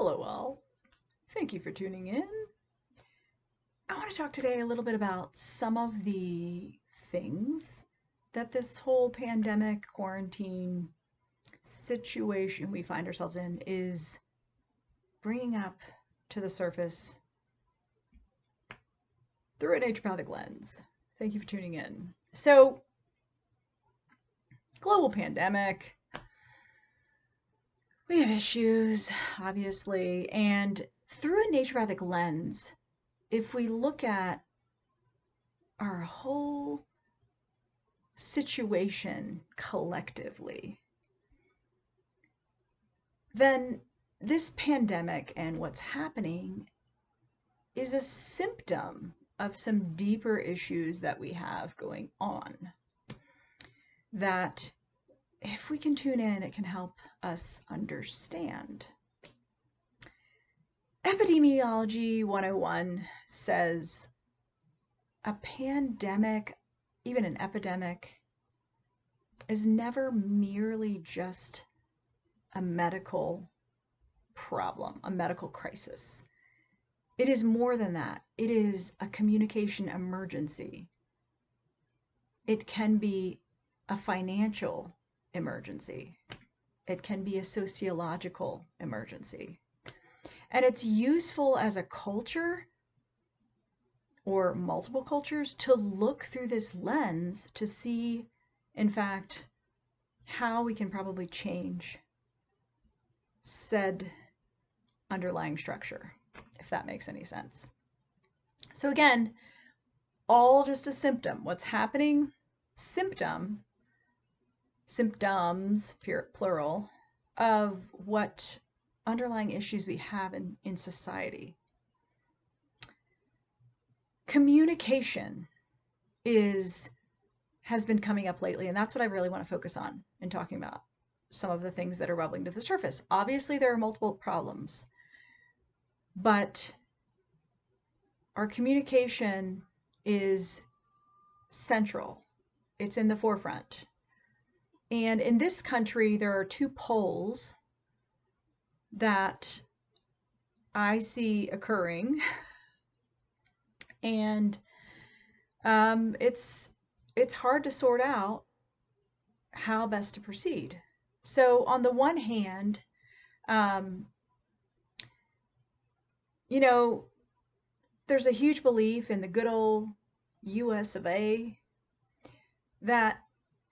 Hello, all. Thank you for tuning in. I want to talk today a little bit about some of the things that this whole pandemic quarantine situation we find ourselves in is bringing up to the surface through a naturopathic lens. Thank you for tuning in. So, global pandemic, we have issues, obviously, and through a naturopathic lens, if we look at our whole situation collectively, then this pandemic and what's happening is a symptom of some deeper issues that we have going on. That if we can tune in, it can help us understand. Epidemiology 101 says a pandemic, even an epidemic, is never merely just a medical problem, a medical crisis. It is more than that. It is a communication emergency. It can be a financial emergency. It can be a sociological emergency. And it's useful as a culture or multiple cultures to look through this lens to see, in fact, how we can probably change said underlying structure, if that makes any sense. So again, all just a symptom. What's happening? Symptoms, plural, of what underlying issues we have in society. Communication has been coming up lately, and that's what I really want to focus on in talking about some of the things that are bubbling to the surface. Obviously, there are multiple problems, but our communication is central. It's in the forefront. And in this country, there are two poles that I see occurring, and it's hard to sort out how best to proceed. So on the one hand, there's a huge belief in the good old US of A that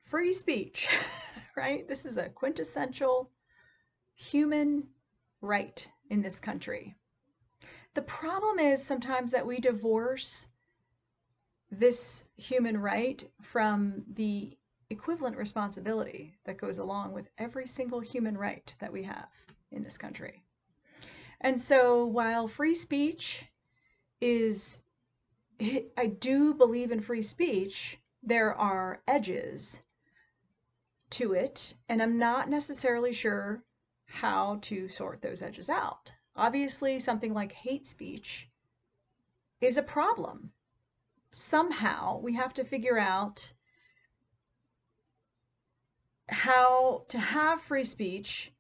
free speech, right? This is a quintessential human right in this country. The problem is sometimes that we divorce this human right from the equivalent responsibility that goes along with every single human right that we have in this country. And so while free speech I do believe in free speech, there are edges to it, and I'm not necessarily sure how to sort those edges out. Obviously, something like hate speech is a problem. Somehow we have to figure out how to have free speech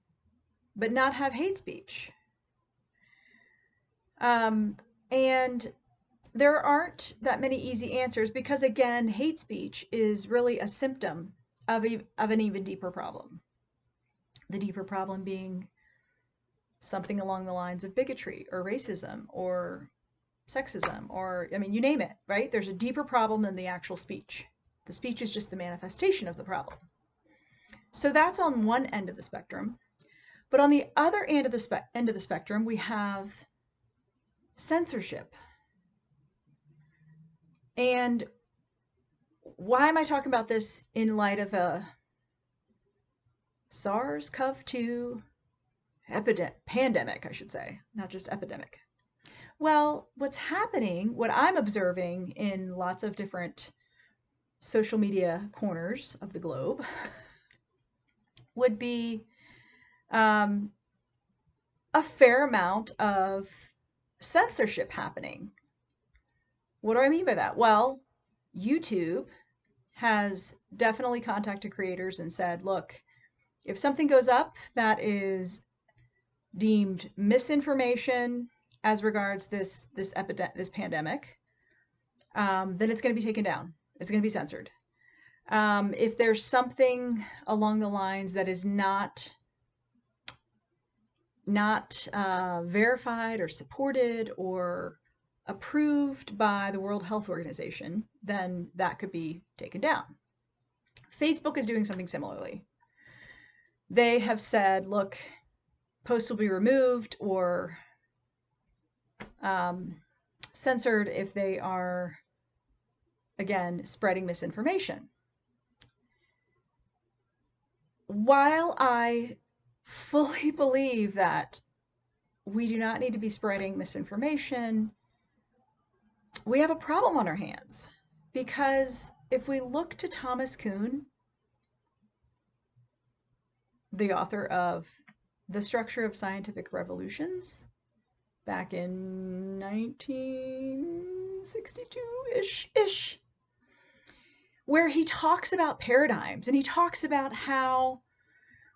but not have hate speech. And there aren't that many easy answers because, again, hate speech is really a symptom of an even deeper problem. The deeper problem being something along the lines of bigotry or racism or sexism, or, I mean, you name it, right? There's a deeper problem than the actual speech. The speech is just the manifestation of the problem. So that's on one end of the spectrum. But on the other end of the spectrum, we have censorship. And why am I talking about this in light of a SARS-CoV-2 pandemic, I should say, not just epidemic? Well, what's happening, what I'm observing in lots of different social media corners of the globe would be a fair amount of censorship happening. What do I mean by that? Well, YouTube has definitely contacted creators and said, look, if something goes up that is deemed misinformation as regards this pandemic, then it's going to be taken down. It's going to be censored. If there's something along the lines that is not verified or supported or approved by the World Health Organization, then that could be taken down. Facebook is doing something similarly. They have said, look, posts will be removed or censored if they are, again, spreading misinformation. While I fully believe that we do not need to be spreading misinformation, we have a problem on our hands, because if we look to Thomas Kuhn, the author of The Structure of Scientific Revolutions, back in 1962-ish, where he talks about paradigms, and he talks about how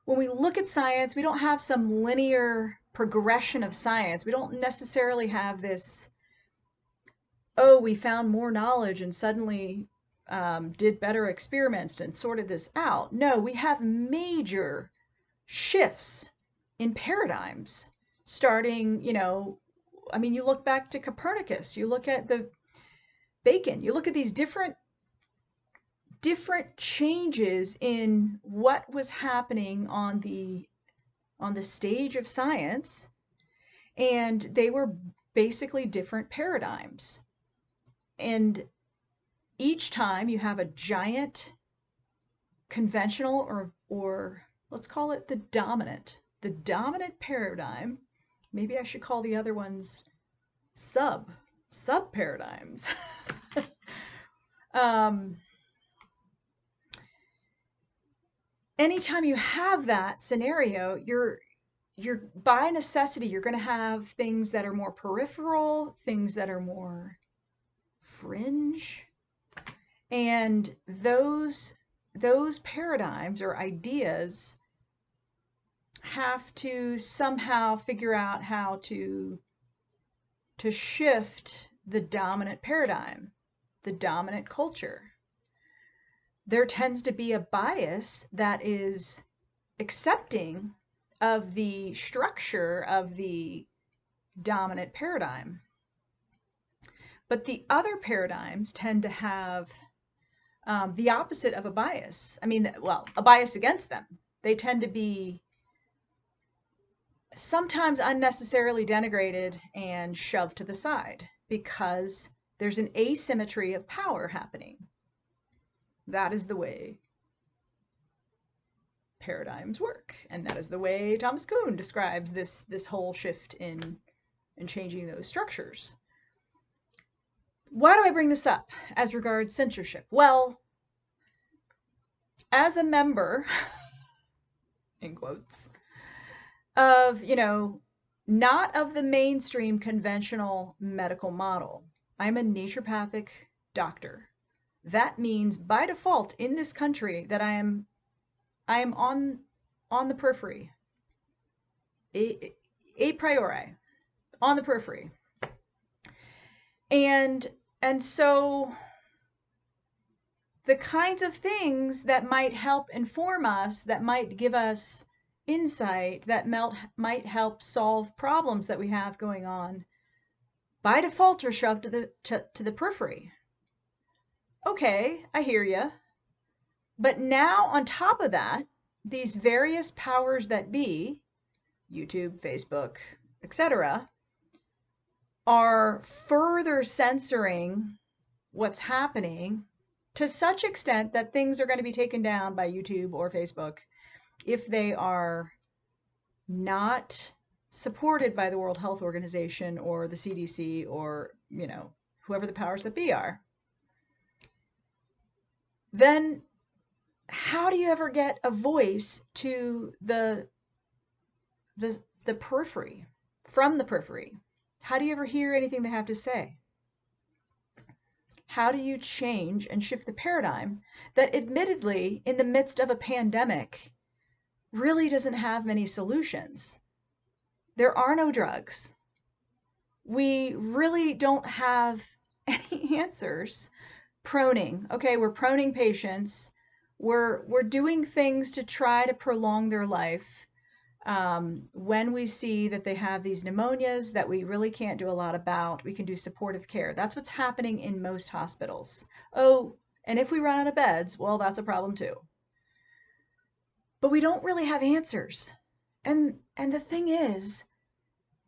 when we look at science, we don't have some linear progression of science. We don't necessarily have this, oh, we found more knowledge and suddenly did better experiments and sorted this out. No, we have major shifts in paradigms starting, you look back to Copernicus, you look at the Bacon, you look at these different changes in what was happening on the stage of science, and they were basically different paradigms. And each time you have a giant conventional or let's call it the dominant paradigm. Maybe I should call the other ones sub paradigms. Anytime you have that scenario, you're by necessity, you're going to have things that are more peripheral, things that are more fringe, and those paradigms or ideas have to somehow figure out how to shift the dominant paradigm, the dominant culture. There tends to be a bias that is accepting of the structure of the dominant paradigm. But the other paradigms tend to have the opposite of a bias. A bias against them. They tend to be sometimes unnecessarily denigrated and shoved to the side because there's an asymmetry of power happening. That is the way paradigms work, and that is the way Thomas Kuhn describes this whole shift in changing those structures. Why do I bring this up as regards censorship? Well, as a member, in quotes, of, not of the mainstream conventional medical model. I'm a naturopathic doctor. That means by default in this country that I am on the periphery, a priori, on the periphery. And so the kinds of things that might help inform us, that might give us insight, that might help solve problems that we have going on, by default are shoved to the periphery. Okay, I hear you. But now on top of that, these various powers that be, YouTube, Facebook, etc., are further censoring what's happening to such extent that things are going to be taken down by YouTube or Facebook if they are not supported by the World Health Organization or the CDC or, whoever the powers that be are. Then how do you ever get a voice to the periphery, from the periphery? How do you ever hear anything they have to say? How do you change and shift the paradigm that admittedly, in the midst of a pandemic, really doesn't have many solutions? There are no drugs. We really don't have any answers. Proning. Okay, we're proning patients. We're doing things to try to prolong their life. When we see that they have these pneumonias that we really can't do a lot about, we can do supportive care. That's what's happening in most hospitals. Oh, and if we run out of beds, well, that's a problem too. But we don't really have answers. And the thing is,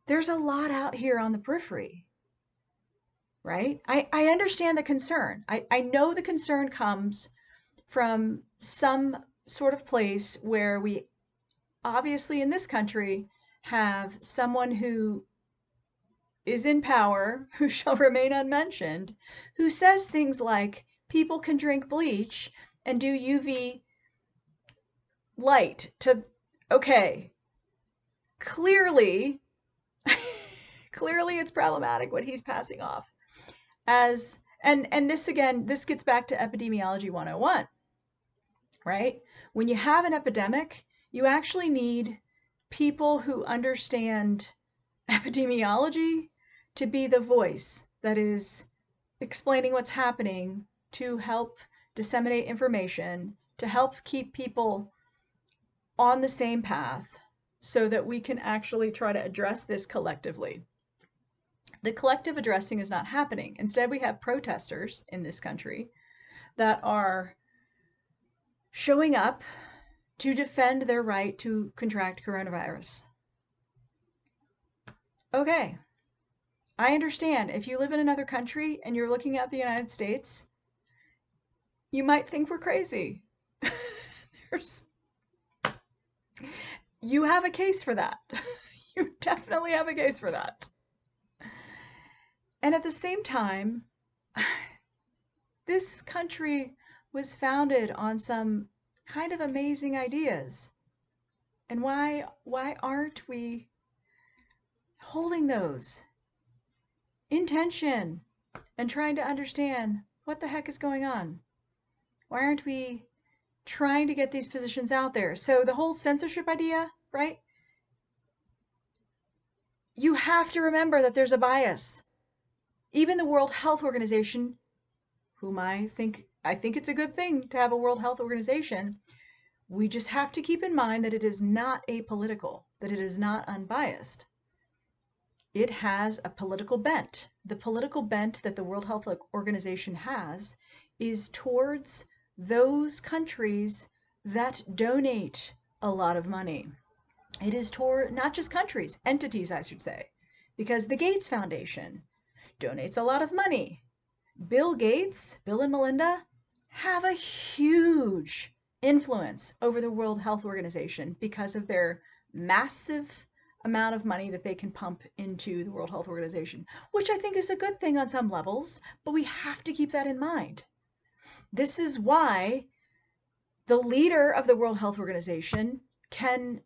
there's a lot out here on the periphery, right? I understand the concern. I know the concern comes from some sort of place where we obviously in this country have someone who is in power, who shall remain unmentioned, who says things like people can drink bleach and do UV light to, okay, clearly it's problematic what he's passing off as, and this again, this gets back to epidemiology 101, right? When you have an epidemic, you actually need people who understand epidemiology to be the voice that is explaining what's happening, to help disseminate information, to help keep people on the same path so that we can actually try to address this collectively. The collective addressing is not happening. Instead, we have protesters in this country that are showing up to defend their right to contract coronavirus. Okay, I understand if you live in another country and you're looking at the United States, you might think we're crazy. You have a case for that. You definitely have a case for that. And at the same time, this country was founded on some kind of amazing ideas. And why aren't we holding those in tension and trying to understand what the heck is going on? Why aren't we trying to get these positions out there? So the whole censorship idea, right? You have to remember that there's a bias. Even the World Health Organization, whom I think it's a good thing to have a World Health Organization, we just have to keep in mind that it is not apolitical, that it is not unbiased. It has a political bent. The political bent that the World Health Organization has is towards those countries that donate a lot of money. It is toward not just countries, entities, I should say, because the Gates Foundation donates a lot of money. Bill Gates, Bill and Melinda, have a huge influence over the World Health Organization because of their massive amount of money that they can pump into the World Health Organization, which I think is a good thing on some levels, but we have to keep that in mind. This is why the leader of the World Health Organization can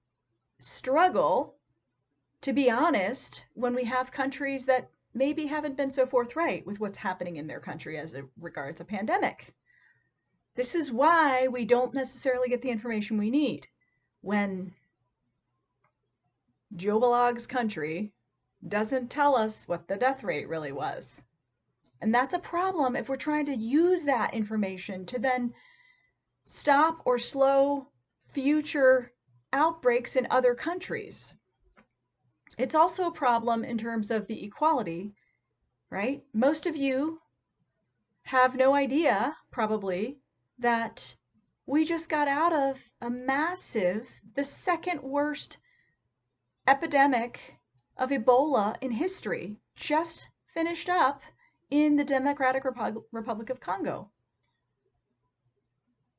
struggle to be honest when we have countries that maybe haven't been so forthright with what's happening in their country as it regards a pandemic. This is why we don't necessarily get the information we need when Joe Balog's country doesn't tell us what the death rate really was. And that's a problem if we're trying to use that information to then stop or slow future outbreaks in other countries. It's also a problem in terms of the equality, right? Most of you have no idea, probably, that we just got out of a massive, the second worst epidemic of Ebola in history, just finished up in the Democratic Republic of Congo.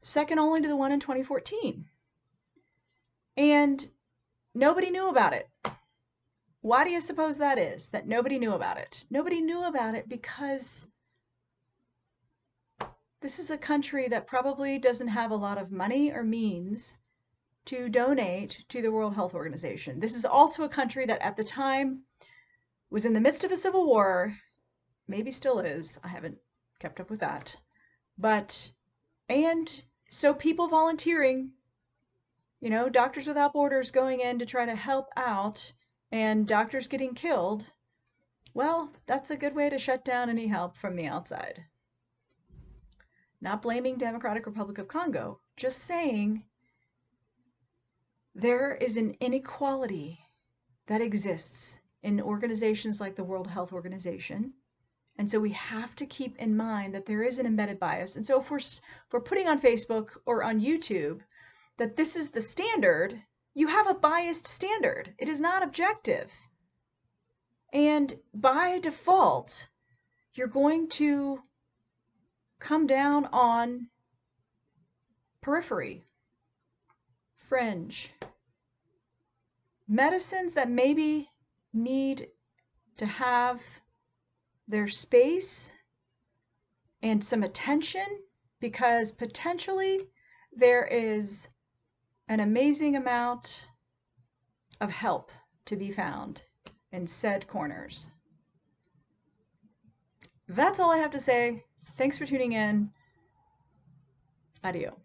Second only to the one in 2014. And nobody knew about it. Why do you suppose that is, that nobody knew about it? Nobody knew about it because this is a country that probably doesn't have a lot of money or means to donate to the World Health Organization. This is also a country that at the time was in the midst of a civil war, maybe still is, I haven't kept up with that. And so people volunteering, Doctors Without Borders going in to try to help out and doctors getting killed, well, that's a good way to shut down any help from the outside. Not blaming Democratic Republic of Congo, just saying there is an inequality that exists in organizations like the World Health Organization. And so we have to keep in mind that there is an embedded bias. And so if we're putting on Facebook or on YouTube that this is the standard, you have a biased standard. It is not objective. And by default, you're going to come down on periphery, fringe, medicines that maybe need to have their space and some attention, because potentially there is an amazing amount of help to be found in said corners. That's all I have to say. Thanks for tuning in. Adios.